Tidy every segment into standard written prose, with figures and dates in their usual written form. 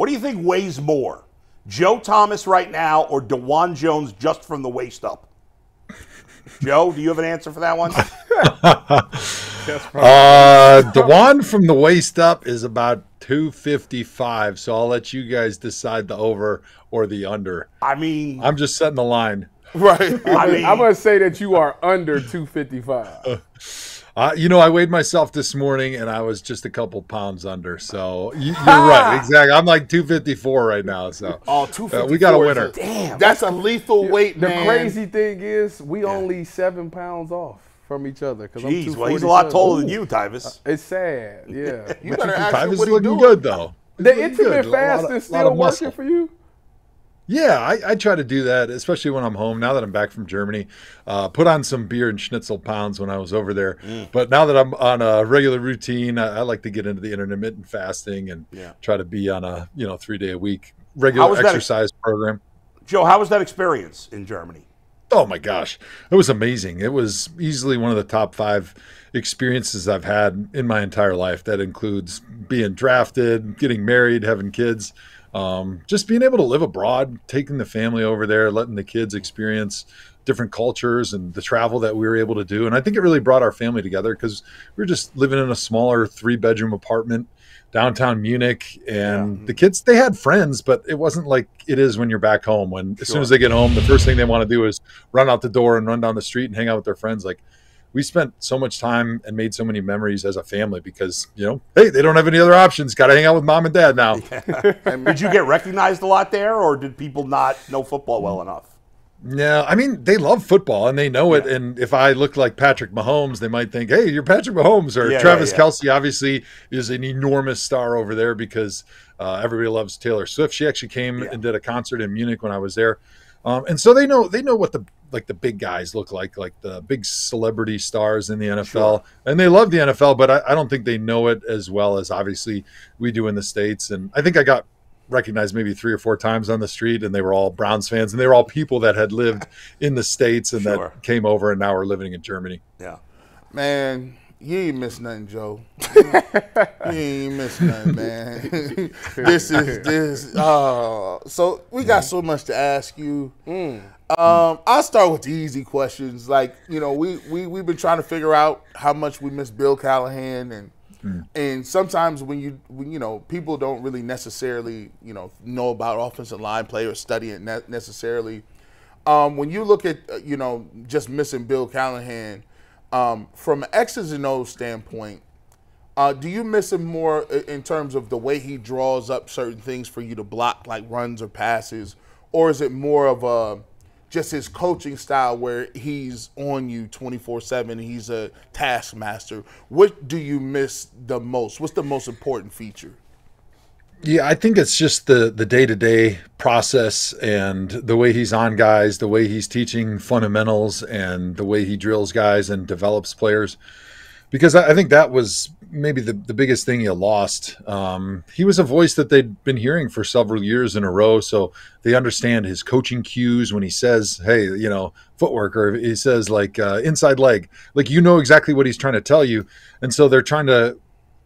What do you think weighs more, Joe Thomas right now or DeJuan Jones just from the waist up? Joe, do you have an answer for that one? DeJuan from the waist up is about 255, so I'll let you guys decide the over or the under. I mean, I'm just setting the line. Right. I'm going to say that you are under 255. I weighed myself this morning, and I was just a couple pounds under. So you're right. Exactly. I'm like 254 right now. So 254. We got a winner. Damn. That's a lethal weight, The man. crazy thing is we only 7 pounds off from each other. Jeez, well, he's a lot taller than you, Tyvis. It's sad, yeah. You better ask him Tyvis what is he's looking doing. good, though. The Looking intermittent good. fasting still working muscle. for you? Yeah, I try to do that, especially when I'm home. Now that I'm back from Germany, put on some beer and schnitzel pounds when I was over there. But now that I'm on a regular routine, I like to get into the intermittent fasting and try to be on a 3-day-a-week regular exercise program. Joe, how was that experience in Germany? Oh my gosh, it was amazing. It was easily one of the top 5 experiences I've had in my entire life. That includes being drafted, getting married, having kids. Just being able to live abroad, taking the family over there, letting the kids experience different cultures and the travel that we were able to do. And I think it really brought our family together because we were just living in a smaller 3-bedroom apartment downtown Munich. And the kids, they had friends, but it wasn't like it is when you're back home. When as soon as they get home, the first thing they want to do is run out the door and run down the street and hang out with their friends. Like, we spent so much time and made so many memories as a family because, hey, they don't have any other options. Got to hang out with mom and dad now. Did you get recognized a lot there, or did people not know football well enough? Yeah, I mean, they love football and they know it. And if I look like Patrick Mahomes, they might think, hey, you're Patrick Mahomes. Or Travis Kelce obviously is an enormous star over there because everybody loves Taylor Swift. She actually came and did a concert in Munich when I was there. And so they know what the big guys look like the big celebrity stars in the NFL, and they love the NFL, but I don't think they know it as well as obviously we do in the States. And I think I got recognized maybe 3 or 4 times on the street, and they were all Browns fans, and they were all people that had lived in the States and that came over and now are living in Germany. Yeah, man. You ain't missed nothing, Joe. You ain't missed nothing, man. So we got so much to ask you. I'll start with the easy questions. Like, we've been trying to figure out how much we miss Bill Callahan, and sometimes when people don't really necessarily know about offensive line play or study it necessarily. When you look at just missing Bill Callahan. From an X's and O's standpoint, do you miss him more in terms of the way he draws up certain things for you to block, like runs or passes, or is it more of just his coaching style where he's on you 24/7, he's a taskmaster? What do you miss the most? What's the most important feature? Yeah, I think it's just the day-to-day process and the way he's on guys, the way he's teaching fundamentals, and the way he drills guys and develops players. Because I think that was maybe the biggest thing you lost. He was a voice that they'd been hearing for several years in a row, so they understand his coaching cues when he says, hey, footwork, or he says, like, inside leg. Like, exactly what he's trying to tell you. And so they're trying to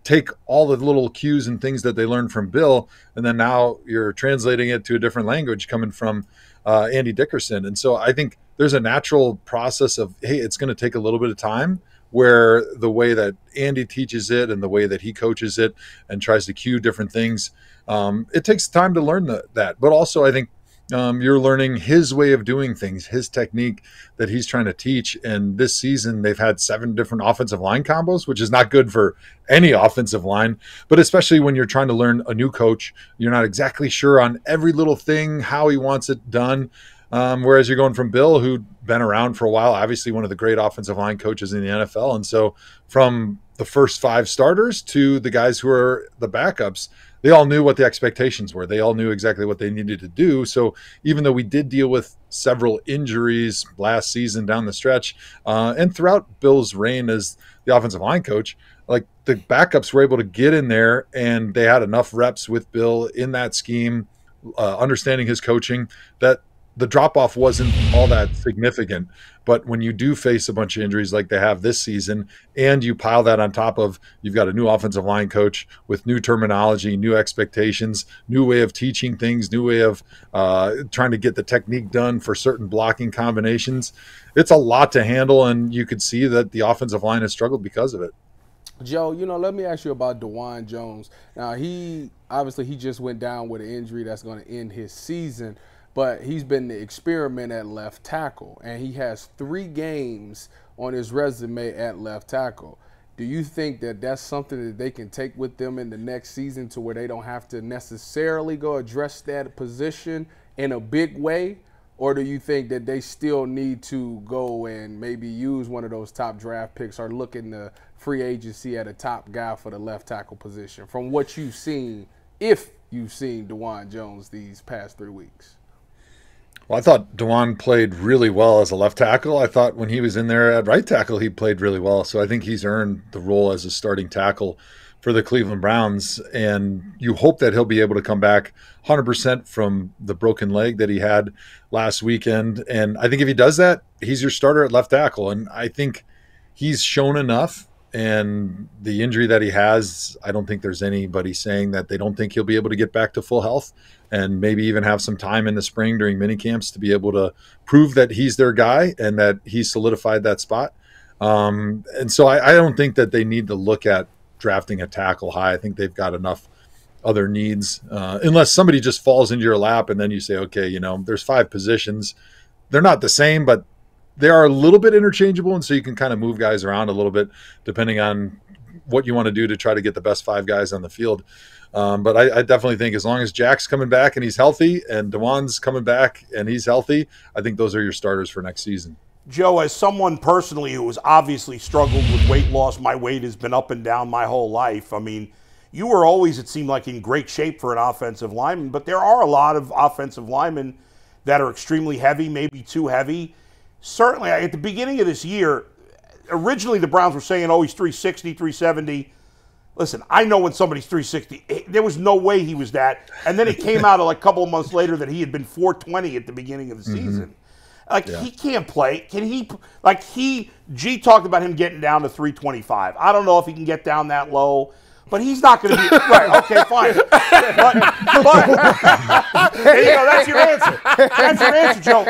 take all the little cues and things that they learned from Bill, and then now you're translating it to a different language coming from Andy Dickerson. And so I think there's a natural process of, hey, it's going to take a little bit of time, where the way that Andy teaches it and the way that he coaches it and tries to cue different things, it takes time to learn that. But also I think you're learning his way of doing things, his technique that he's trying to teach. And this season, they've had 7 different offensive line combos, which is not good for any offensive line. But especially when you're trying to learn a new coach, you're not exactly sure on every little thing, how he wants it done. Whereas you're going from Bill, who'd been around for a while, obviously one of the great offensive line coaches in the NFL. And so from the first 5 starters to the guys who are the backups, they all knew what the expectations were. They all knew exactly what they needed to do. So even though we did deal with several injuries last season down the stretch, and throughout Bill's reign as the offensive line coach, like, the backups were able to get in there and they had enough reps with Bill in that scheme, understanding his coaching, that the drop-off wasn't all that significant. But when you do face a bunch of injuries like they have this season, and you pile that on top of, you've got a new offensive line coach with new terminology, new expectations, new way of teaching things, new way of trying to get the technique done for certain blocking combinations, it's a lot to handle, and you could see that the offensive line has struggled because of it. Joe, let me ask you about DeJuan Jones. Now, he just went down with an injury that's going to end his season, but he's been the experiment at left tackle, and he has 3 games on his resume at left tackle. Do you think that that's something that they can take with them in the next season to where they don't have to necessarily go address that position in a big way? Or do you think that they still need to go and maybe use one of those top draft picks or look in the free agency at a top guy for the left tackle position from what you've seen, if you've seen DeJuan Jones these past 3 weeks? Well, I thought DeJuan played really well as a left tackle. I thought when he was in there at right tackle, he played really well. So I think he's earned the role as a starting tackle for the Cleveland Browns. And you hope that he'll be able to come back 100% from the broken leg that he had last weekend. And I think if he does that, he's your starter at left tackle. And I think he's shown enough. And the injury that he has, I don't think there's anybody saying that they don't think he'll be able to get back to full health and maybe even have some time in the spring during mini camps to be able to prove that he's their guy and that he's solidified that spot. And so I don't think that they need to look at drafting a tackle high. I think they've got enough other needs, unless somebody just falls into your lap and then you say, okay, there's 5 positions. They're not the same, but they are a little bit interchangeable, and so you can kind of move guys around a little bit depending on what you want to do to try to get the best 5 guys on the field. But I definitely think as long as Jack's coming back and he's healthy and DeJuan's coming back and he's healthy, I think those are your starters for next season. Joe, as someone personally who has obviously struggled with weight loss, my weight has been up and down my whole life. I mean, you were always, it seemed like, in great shape for an offensive lineman, but there are a lot of offensive linemen that are extremely heavy, maybe too heavy. Certainly, at the beginning of this year, originally the Browns were saying, oh, he's 360, 370. Listen, I know when somebody's 360, there was no way he was that. And then it came out a couple of months later that he had been 420 at the beginning of the season. He can't play. Can he, G talked about him getting down to 325. I don't know if he can get down that low. But he's not going to be right. Okay, fine. But there you go. That's your answer. That's your answer, Joe.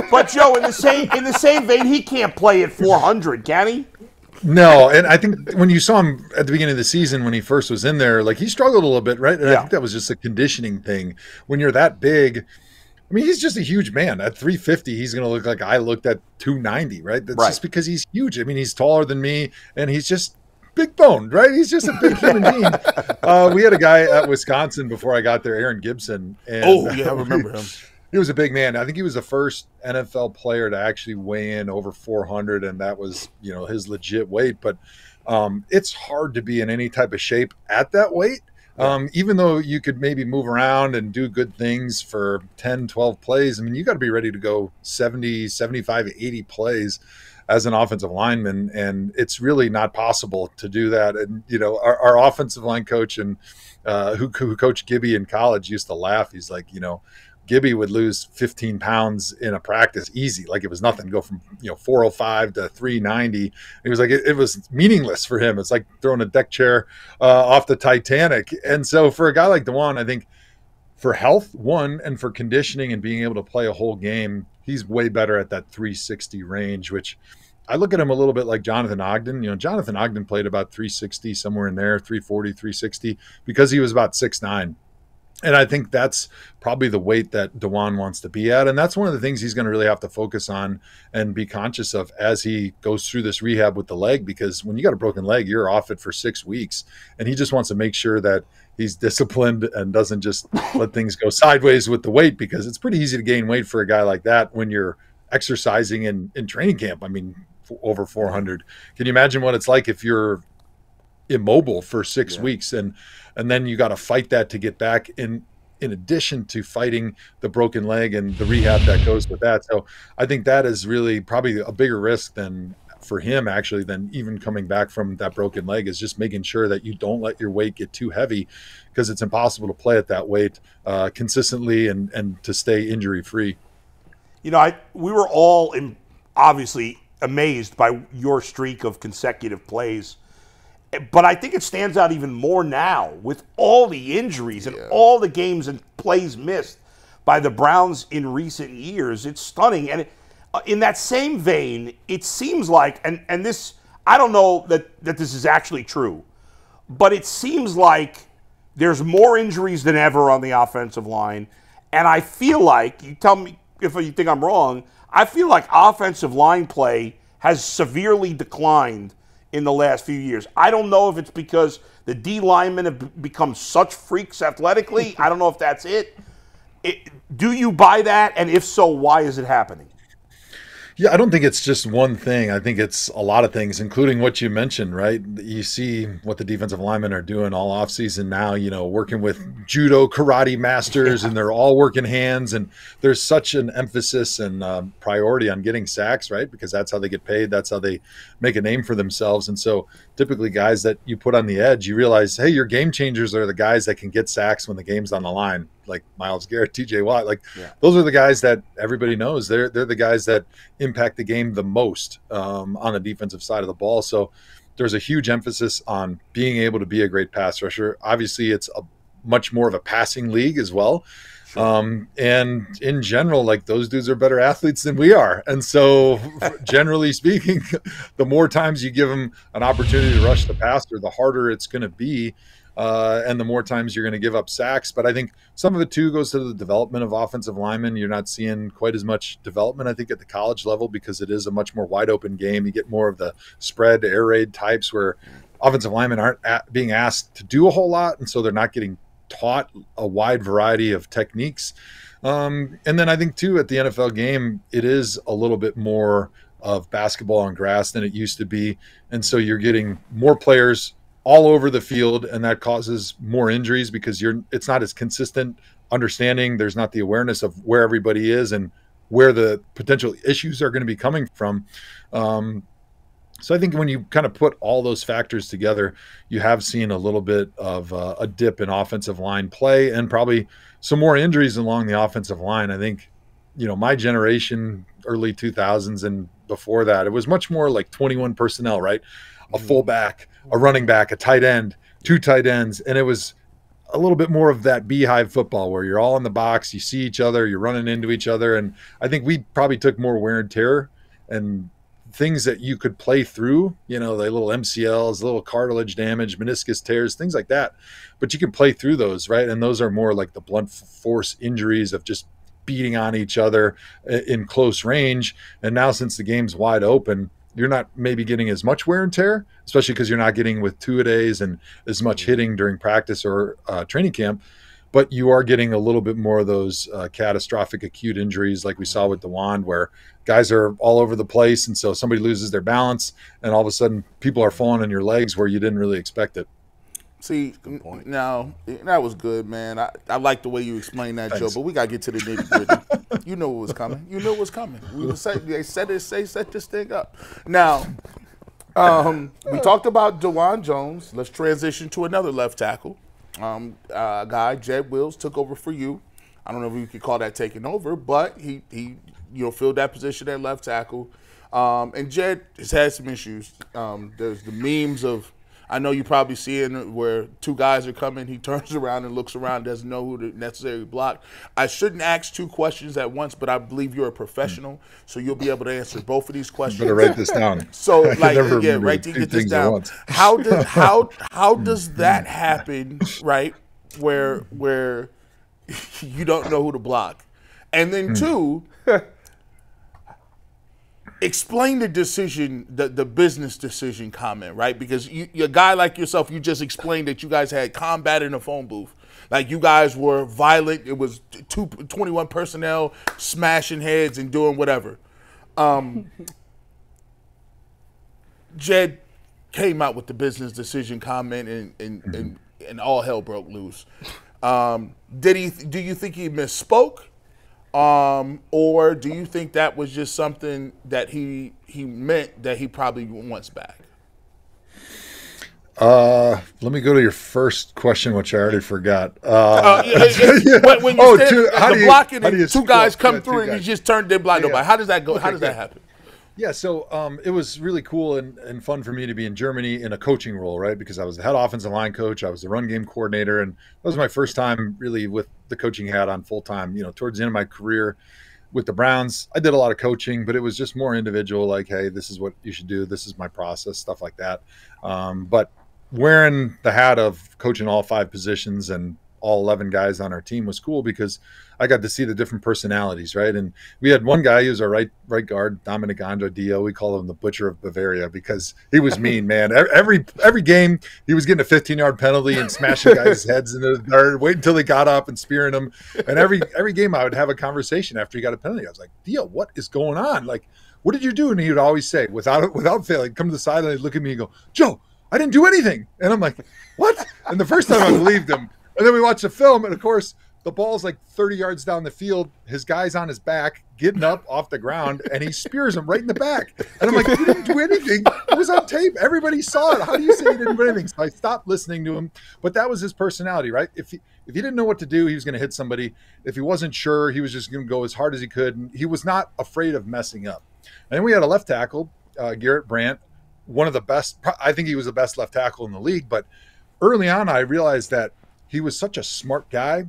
But Joe, in the same vein, he can't play at 400, can he? No, and I think when you saw him at the beginning of the season when he first was in there, he struggled a little bit, right? And I think that was just a conditioning thing. When you're that big, I mean, he's just a huge man. At 350, he's going to look like I looked at 290, right? That's just because he's huge. I mean, he's taller than me, and he's just big boned, right? He's just a big human being. We had a guy at Wisconsin before I got there, Aaron Gibson. And, I remember him. He was a big man. I think he was the first NFL player to actually weigh in over 400, and that was, his legit weight. But it's hard to be in any type of shape at that weight. Even though you could maybe move around and do good things for 10, 12 plays, I mean, you got to be ready to go 70, 75, 80 plays as an offensive lineman, and it's really not possible to do that. And our offensive line coach and who coached Gibby in college used to laugh. He's like, Gibby would lose 15 pounds in a practice easy, like it was nothing. Go from 405 to 390. He was like, it was meaningless for him. It's like throwing a deck chair off the Titanic. And so for a guy like DeJuan, I think for health, one, and for conditioning and being able to play a whole game, he's way better at that 360 range, which I look at him a little bit like Jonathan Ogden. Jonathan Ogden played about 360, somewhere in there, 340, 360, because he was about 6'9". And I think that's probably the weight that DeJuan wants to be at. And that's one of the things he's going to really have to focus on and be conscious of as he goes through this rehab with the leg, because when you got a broken leg, you're off it for 6 weeks. And he just wants to make sure that he's disciplined and doesn't just let things go sideways with the weight, because it's pretty easy to gain weight for a guy like that when you're exercising in training camp. I mean, over 400. Can you imagine what it's like if you're immobile for 6 weeks and then you got to fight that to get back in addition to fighting the broken leg and the rehab that goes with that. So I think that is really probably a bigger risk than for him actually than even coming back from that broken leg is just making sure that you don't let your weight get too heavy, because it's impossible to play at that weight consistently and to stay injury free. You know, we were all obviously amazed by your streak of consecutive plays, but I think it stands out even more now with all the injuries and all the games and plays missed by the Browns in recent years. It's stunning. And in that same vein, it seems like, and this, I don't know that this is actually true, but it seems like there's more injuries than ever on the offensive line. And I feel like, you tell me if you think I'm wrong, I feel like offensive line play has severely declined in the last few years. I don't know if it's because the D linemen have become such freaks athletically. I don't know if that's it. Do you buy that? And if so, why is it happening? Yeah, I don't think it's just one thing. I think it's a lot of things, including what you mentioned, right? You see what the defensive linemen are doing all offseason now, you know, working with judo, karate masters, and they're all working hands. And there's such an emphasis and priority on getting sacks, right? Because that's how they get paid. That's how they make a name for themselves. And so typically guys that you put on the edge, you realize, hey, your game changers are the guys that can get sacks when the game's on the line. Like Myles Garrett, TJ Watt, those are the guys that everybody knows. They're the guys that impact the game the most on the defensive side of the ball. So there's a huge emphasis on being able to be a great pass rusher. Obviously, it's a much more of a passing league as well. And in general, like, those dudes are better athletes than we are. And so generally speaking, the more times you give them an opportunity to rush the passer, the harder it's going to be. And the more times you're going to give up sacks. But I think some of it, too, goes to the development of offensive linemen. You're not seeing quite as much development, I think, at the college level, because it is a much more wide-open game. You get more of the spread, air raid types where offensive linemen aren't being asked to do a whole lot, and so they're not getting taught a wide variety of techniques. And then I think, too, at the NFL game, it is a little bit more of basketball on grass than it used to be. And so you're getting more players all over the field, and that causes more injuries because it's not as consistent understanding. There's not the awareness of where everybody is and where the potential issues are going to be coming from. So I think when you kind of put all those factors together, you have seen a little bit of a dip in offensive line play and probably some more injuries along the offensive line. I think, you know, my generation, early 2000s and before that, it was much more like 21 personnel, right? A fullback, a running back, a tight end, two tight ends. And it was a little bit more of that beehive football where you're all in the box, you see each other, you're running into each other. And I think we probably took more wear and tear and things that you could play through, you know, the little MCLs, little cartilage damage, meniscus tears, things like that. But you can play through those, right? And those are more like the blunt force injuries of just beating on each other in close range. And now since the game's wide open, you're not maybe getting as much wear and tear, especially because you're not getting with two-a-days and as much hitting during practice or training camp, but you are getting a little bit more of those catastrophic acute injuries like we saw with DeWand, where guys are all over the place, and so somebody loses their balance, and all of a sudden people are falling on your legs where you didn't really expect it. See, now, that was good, man. I like the way you explained that, Joe, but we got to get to the nitty-gritty. You know what was coming. You knew it was coming. They set this thing up. Now, we talked about DeWand Jones. Let's transition to another left tackle. Guy, Jed Wills, took over for you. I don't know if you could call that taking over, but he filled that position at left tackle. And Jed has had some issues. There's the memes of, I know you probably see it where two guys are coming, he turns around and looks around, doesn't know who to necessarily block. I shouldn't ask two questions at once, but I believe you're a professional, so you'll be able to answer both of these questions. Better write this down. So, like, yeah, right, get this down. How does that happen, right, where you don't know who to block? And then two, explain the decision, the business decision comment, right? Because a guy like yourself, you just explained that you guys had combat in a phone booth. Like, you guys were violent. It was 21 personnel smashing heads and doing whatever. Jed came out with the business decision comment and all hell broke loose. Do you think he misspoke? Or do you think that was just something that he meant that he probably wants back? Let me go to your first question, which I already forgot. When you said the blocking and two guys come through and you just turned their block nobody. How does that go? How does that happen? Yeah, so it was really cool and fun for me to be in Germany in a coaching role, right? Because I was the head offensive line coach, I was the run game coordinator, and that was my first time really with the coaching hat on full time. You know, towards the end of my career with the Browns, I did a lot of coaching, but it was just more individual, like, hey, this is what you should do, this is my process, stuff like that. But wearing the hat of coaching all 5 positions and all 11 guys on our team was cool because I got to see the different personalities, right? And we had one guy who was our right guard, Dominic Dio. We call him the Butcher of Bavaria because he was mean, man. Every game, he was getting a 15-yard penalty and smashing guys' heads into the dirt, waiting until they got up and spearing them. And every game, I would have a conversation after he got a penalty. I was like, Dio, what is going on? Like, what did you do? And he would always say, without failing, come to the sideline, he'd look at me and go, Joe, I didn't do anything. And I'm like, what? And the first time I believed him. And then we watch the film, and of course, the ball's like 30 yards down the field. His guy's on his back, getting up off the ground, and he spears him right in the back. And I'm like, you didn't do anything. It was on tape. Everybody saw it. How do you say you didn't do anything? So I stopped listening to him. But that was his personality, right? If he didn't know what to do, he was going to hit somebody. If he wasn't sure, he was just going to go as hard as he could. And he was not afraid of messing up. And then we had a left tackle, Garrett Brandt, one of the best. I think he was the best left tackle in the league. But early on, I realized that he was such a smart guy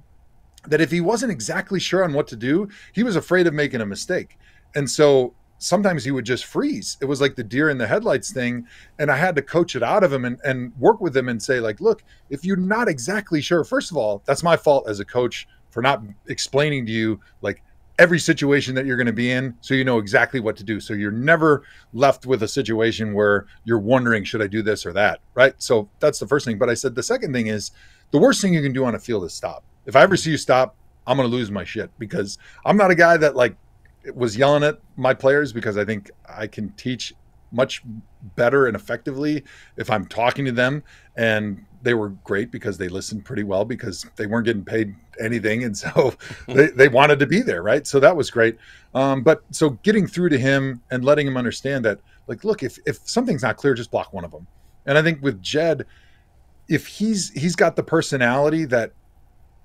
that if he wasn't exactly sure on what to do, he was afraid of making a mistake. And so sometimes he would just freeze. It was like the deer in the headlights thing. And I had to coach it out of him and work with him and say, like, look, if you're not exactly sure, first of all, that's my fault as a coach for not explaining to you, like, every situation that you're going to be in so you know exactly what to do. So you're never left with a situation where you're wondering, should I do this or that, right? So that's the first thing. But I said the second thing is the worst thing you can do on a field is stop. If I ever see you stop, I'm going to lose my shit because I'm not a guy that like was yelling at my players because I think I can teach much better and effectively if I'm talking to them. And they were great because they listened pretty well because they weren't getting paid anything. And so they wanted to be there. Right. So that was great. But so getting through to him and letting him understand that, like, look, if something's not clear, just block one of them. And I think with Jed, if he's got the personality that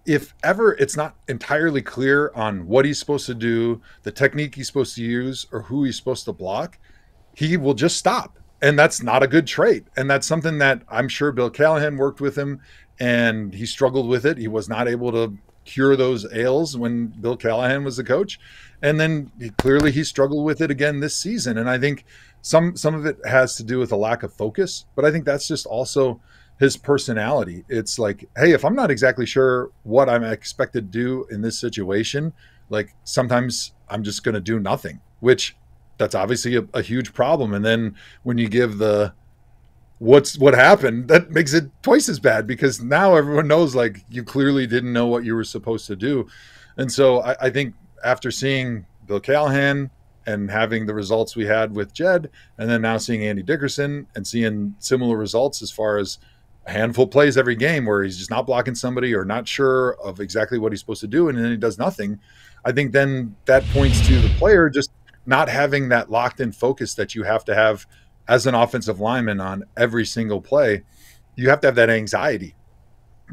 if ever it's not entirely clear on what he's supposed to do, the technique he's supposed to use, or who he's supposed to block, he will just stop. And that's not a good trait. And that's something that I'm sure Bill Callahan worked with him and he struggled with it. He was not able to cure those ails when Bill Callahan was the coach. And then he struggled with it again this season. And I think some of it has to do with a lack of focus, but I think that's just also his personality. It's like, hey, if I'm not exactly sure what I'm expected to do in this situation, like sometimes I'm just going to do nothing, which that's obviously a huge problem. And then when you give the what happened, that makes it twice as bad because now everyone knows like you clearly didn't know what you were supposed to do. And so I think after seeing Bill Callahan and having the results we had with Jed, and then now seeing Andy Dickerson and seeing similar results as far as a handful of plays every game where he's just not blocking somebody or not sure of exactly what he's supposed to do, and then he does nothing. I think then that points to the player just not having that locked in focus that you have to have as an offensive lineman on every single play. You have to have that anxiety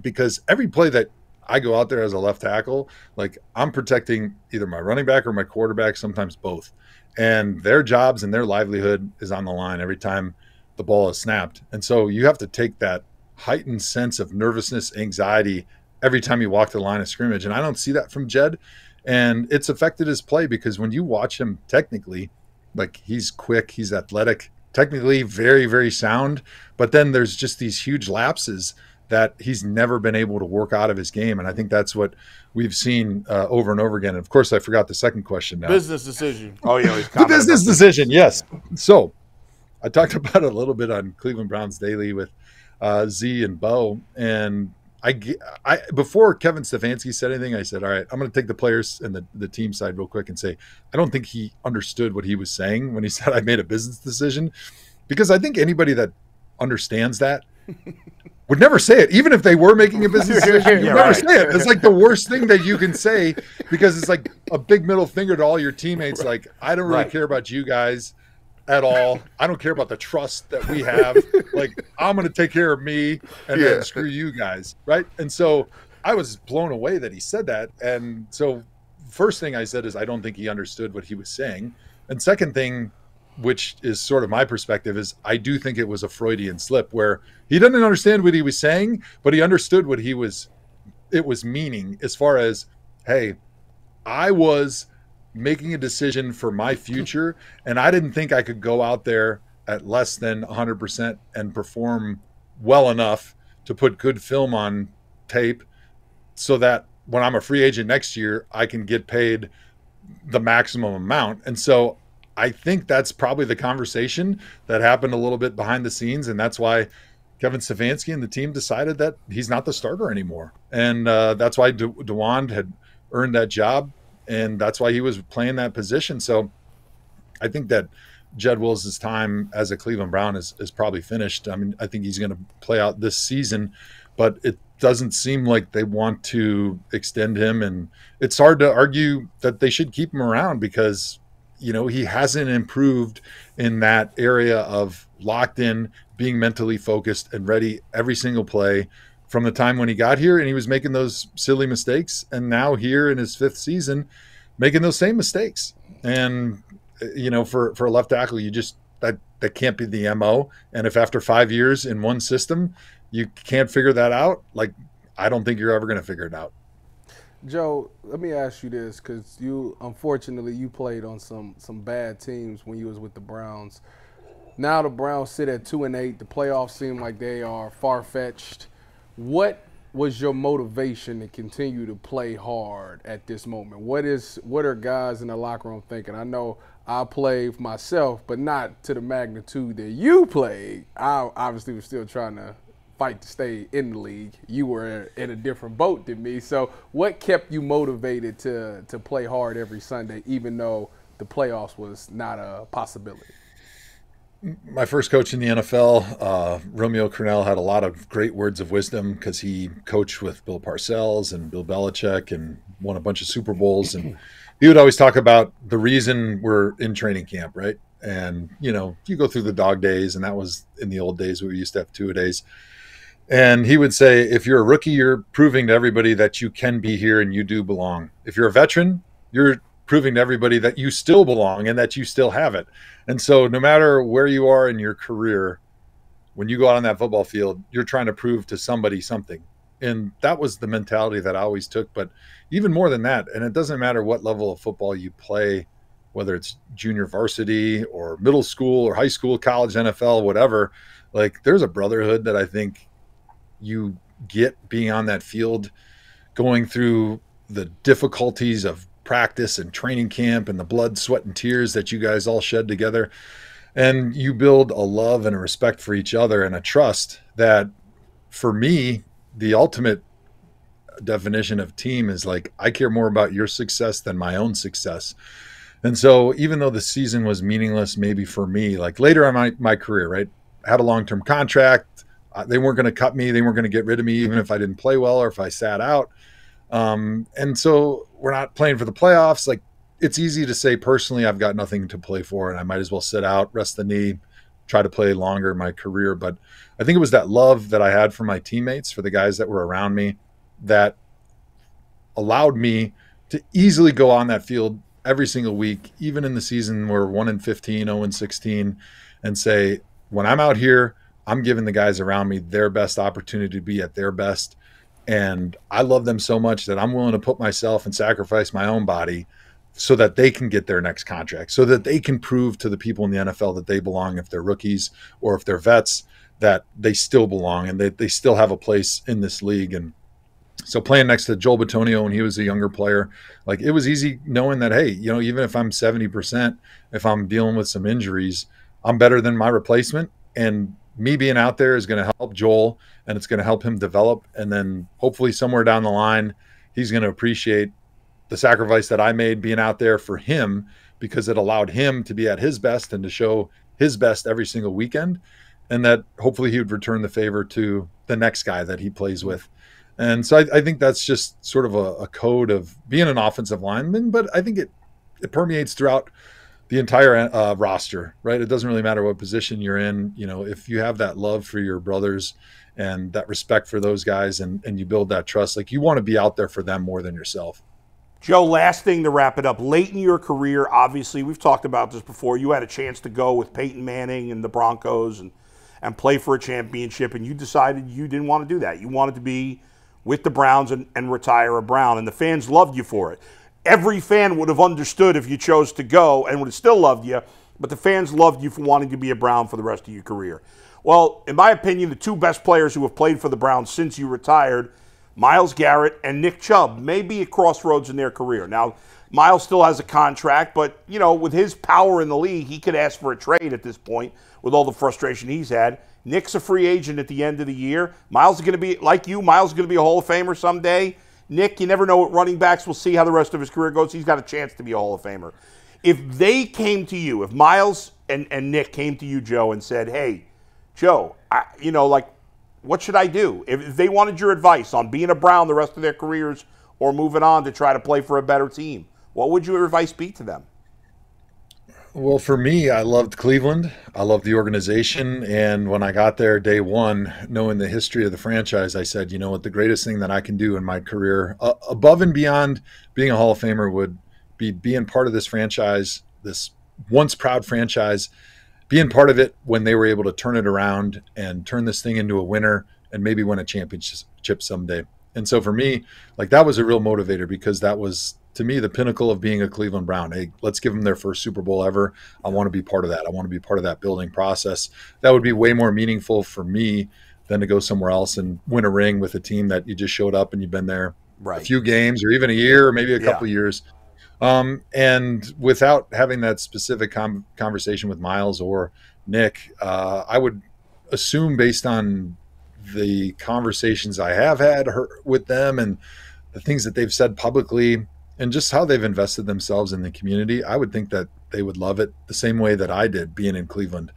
because every play that I go out there as a left tackle, like I'm protecting either my running back or my quarterback, sometimes both. And their jobs and their livelihood is on the line every time the ball is snapped. And so you have to take that heightened sense of nervousness, anxiety every time you walk the line of scrimmage. And I don't see that from Jed. And it's affected his play because when you watch him technically, like he's quick, he's athletic, technically very, very sound. But then there's just these huge lapses that he's never been able to work out of his game. And I think that's what we've seen over and over again. And of course, I forgot the second question now. Business decision. Oh, yeah. The business decision, yes. So I talked about it a little bit on Cleveland Browns Daily with Z and Bo. And I before Kevin Stefanski said anything, I said, all right, I'm going to take the players and the team side real quick and say, I don't think he understood what he was saying when he said I made a business decision, because I think anybody that understands that would never say it. Even if they were making a business decision, you'd never say it. It's like the worst thing that you can say, because it's like a big middle finger to all your teammates. Like, I don't really care about you guys at all. I don't care about the trust that we have. Like, I'm going to take care of me and then screw you guys. Right. And so I was blown away that he said that. And so first thing I said is, I don't think he understood what he was saying. And second thing, which is sort of my perspective, is I do think it was a Freudian slip where he didn't understand what he was saying, but he understood what it was meaning, as far as, hey, I was making a decision for my future, and I didn't think I could go out there at less than 100% and perform well enough to put good film on tape so that when I'm a free agent next year, I can get paid the maximum amount. And so I think that's probably the conversation that happened a little bit behind the scenes, and that's why Kevin Stefanski and the team decided that he's not the starter anymore. And that's why DeWand had earned that job, and that's why he was playing that position. So I think that Jed Wills' time as a Cleveland Brown is probably finished. I mean, I think he's going to play out this season, but it doesn't seem like they want to extend him. And it's hard to argue that they should keep him around, because you know, he hasn't improved in that area of locked in, being mentally focused and ready every single play from the time when he got here and he was making those silly mistakes. And now here in his 5th season, making those same mistakes. And, you know, for a left tackle, you just, that can't be the MO. And if after 5 years in one system, you can't figure that out, like, I don't think you're ever going to figure it out. Joe, let me ask you this, because unfortunately you played on some bad teams when you was with the Browns. Now the Browns sit at 2-8. The playoffs seem like they are far-fetched. What was your motivation to continue to play hard at this moment? What are guys in the locker room thinking? I know I played myself, but not to the magnitude that you played. I obviously was still trying to fight to stay in the league. You were in a different boat than me. So what kept you motivated to play hard every Sunday, even though the playoffs was not a possibility? My first coach in the NFL, Romeo Crennel, had a lot of great words of wisdom, because he coached with Bill Parcells and Bill Belichick and won a bunch of Super Bowls. And he would always talk about the reason we're in training camp, right? And, you know, you go through the dog days, and that was in the old days. We used to have 2-a-days. And he would say, if you're a rookie, you're proving to everybody that you can be here and you do belong. If you're a veteran, you're proving to everybody that you still belong and that you still have it. And so no matter where you are in your career, when you go out on that football field, you're trying to prove to somebody something. And that was the mentality that I always took. But even more than that, and it doesn't matter what level of football you play, whether it's junior varsity or middle school or high school, college, NFL, whatever, like, there's a brotherhood that I think you get being on that field, going through the difficulties of practice and training camp and the blood, sweat, and tears that you guys all shed together. And you build a love and a respect for each other and a trust that, for me, the ultimate definition of team is like, I care more about your success than my own success. And so even though the season was meaningless, maybe for me, like later in my career, right, I had a long-term contract. They weren't going to cut me. They weren't going to get rid of me, even if I didn't play well or if I sat out. And so we're not playing for the playoffs. Like, it's easy to say personally, I've got nothing to play for and I might as well sit out, rest the knee, try to play longer in my career. But I think it was that love that I had for my teammates, for the guys that were around me, that allowed me to easily go on that field every single week, even in the season where 1-15, 0-16, and say, when I'm out here, I'm giving the guys around me their best opportunity to be at their best. And I love them so much that I'm willing to put myself and sacrifice my own body so that they can get their next contract, so that they can prove to the people in the NFL that they belong, if they're rookies or if they're vets, that they still belong and that they still have a place in this league. And so playing next to Joel Bitonio when he was a younger player, like, it was easy knowing that, hey, you know, even if I'm 70%, if I'm dealing with some injuries, I'm better than my replacement. And me being out there is going to help Joel, and it's going to help him develop. And then hopefully somewhere down the line, he's going to appreciate the sacrifice that I made being out there for him, because it allowed him to be at his best and to show his best every single weekend. and that hopefully he would return the favor to the next guy that he plays with. And so I think that's just sort of a code of being an offensive lineman, but I think it permeates throughout the entire roster, right? It doesn't really matter what position you're in. You know, if you have that love for your brothers and that respect for those guys, and you build that trust, like, you want to be out there for them more than yourself. Joe, last thing to wrap it up. Late in your career, obviously, we've talked about this before, you had a chance to go with Peyton Manning and the Broncos and play for a championship, and you decided you didn't want to do that. You wanted to be with the Browns and retire a Brown, and the fans loved you for it. Every fan would have understood if you chose to go and would have still loved you, but the fans loved you for wanting to be a Brown for the rest of your career. Well, in my opinion, the two best players who have played for the Browns since you retired, Myles Garrett and Nick Chubb, may be at crossroads in their career. Now, Myles still has a contract, but, you know, with his power in the league, he could ask for a trade at this point with all the frustration he's had. Nick's a free agent at the end of the year. Myles is going to be, like you, Myles is going to be a Hall of Famer someday. Nick, you never know what running backs. We'll see how the rest of his career goes. He's got a chance to be a Hall of Famer. If they came to you, if Myles and Nick came to you, Joe, and said, hey, Joe, what should I do? If they wanted your advice on being a Brown the rest of their careers or moving on to try to play for a better team, what would your advice be to them? Well, for me, I loved Cleveland. I loved the organization. And when I got there day one, knowing the history of the franchise, I said, you know what, the greatest thing that I can do in my career, above and beyond being a Hall of Famer, would be being part of this franchise, this once proud franchise, being part of it when they were able to turn it around and turn this thing into a winner and maybe win a championship someday. And so for me, like, that was a real motivator, because that was, to me, the pinnacle of being a Cleveland Brown. Hey, let's give them their first Super Bowl ever. I want to be part of that. I want to be part of that building process. That would be way more meaningful for me than to go somewhere else and win a ring with a team that you just showed up and you've been there a few games or even a year or maybe a couple years. And without having that specific conversation with Myles or Nick, I would assume, based on the conversations I have had with them and the things that they've said publicly and just how they've invested themselves in the community, I would think that they would love it the same way that I did being in Cleveland,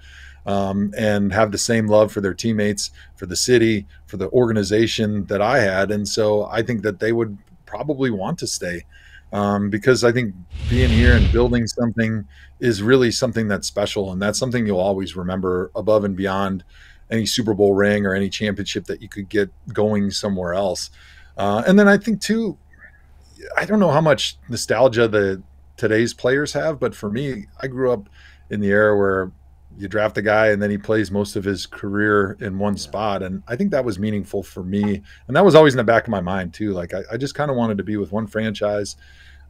and have the same love for their teammates, for the city, for the organization that I had. And so I think that they would probably want to stay, because I think being here and building something is really something that's special, and that's something you'll always remember above and beyond any Super Bowl ring or any championship that you could get going somewhere else. And then I think too, I don't know how much nostalgia today's players have, but for me, I grew up in the era where you draft a guy and then he plays most of his career in one spot. And I think that was meaningful for me. And that was always in the back of my mind too. Like, I just kind of wanted to be with one franchise.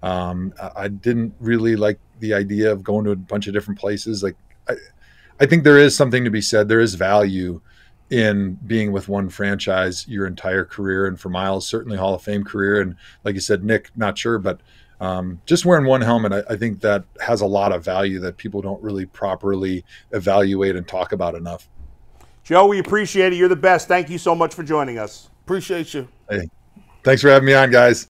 I didn't really like the idea of going to a bunch of different places. Like, I think there is something to be said. There is value in being with one franchise your entire career. And for Myles, certainly Hall of Fame career. And like you said, Nick, not sure, but just wearing one helmet, I think that has a lot of value that people don't really properly evaluate and talk about enough. Joe, we appreciate it. You're the best. Thank you so much for joining us. Appreciate you. Hey, thanks for having me on, guys.